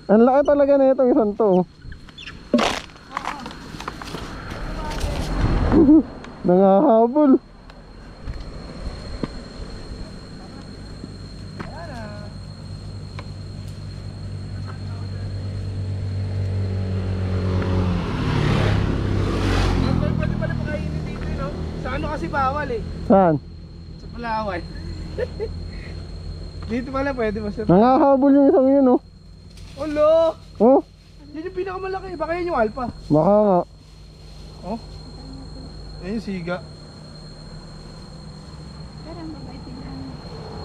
Ang laki talaga na itong isang to. Nangahabol. Pwede pala pakainin dito, no? Sa ano kasi bawal eh. Saan? Sa Palawan. Dito pala pwede mo siya. Nangahabol yung isang yun, oh. Ulo! Oh, Yan yung pinakamalaki. Baka yan yung alpha. baka nga. Oh. Yan yung siga. Parang mabait nila.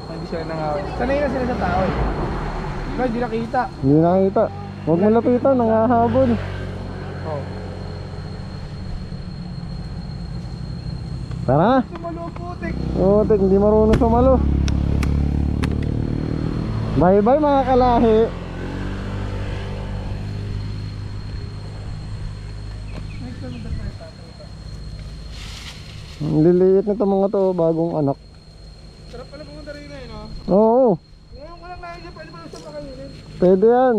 Hindi sila nangawin. Sanay na sila sa tao eh. Diba, hindi nakita. Hindi nakita. Huwag mo lapitan, nangahabol. Oh. Tara na. Sumalo putik. Oh, tek, hindi marunong sumalo. Bye bye mga kalahi. Ang liliit nito mga to, bagong anak. Sarap pala pumunta rin eh, no? Oo, Ngayon ko lang nakikita, pwede ba lang siya pakainin? pwede yan.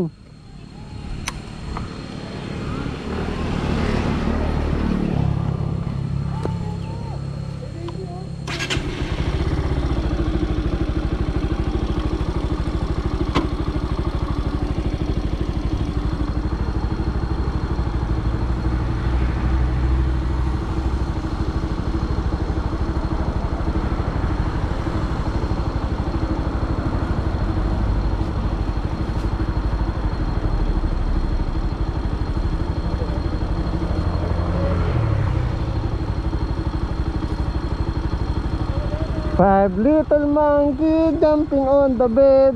Five little monkey jumping on the bed.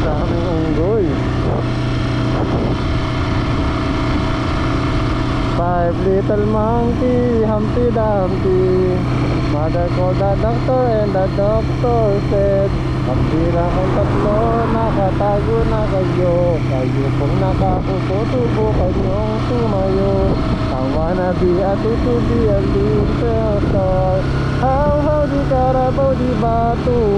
Daming unggoy. Five little monkey, Humpty Dumpty. Mother called the doctor and the doctor said, ang bilang ang tatlo, nakatago na kayo. Kayo pong nakaupo, subukan niyong tumayo. I wanna be a to be a little star. How di Carabao di Batu.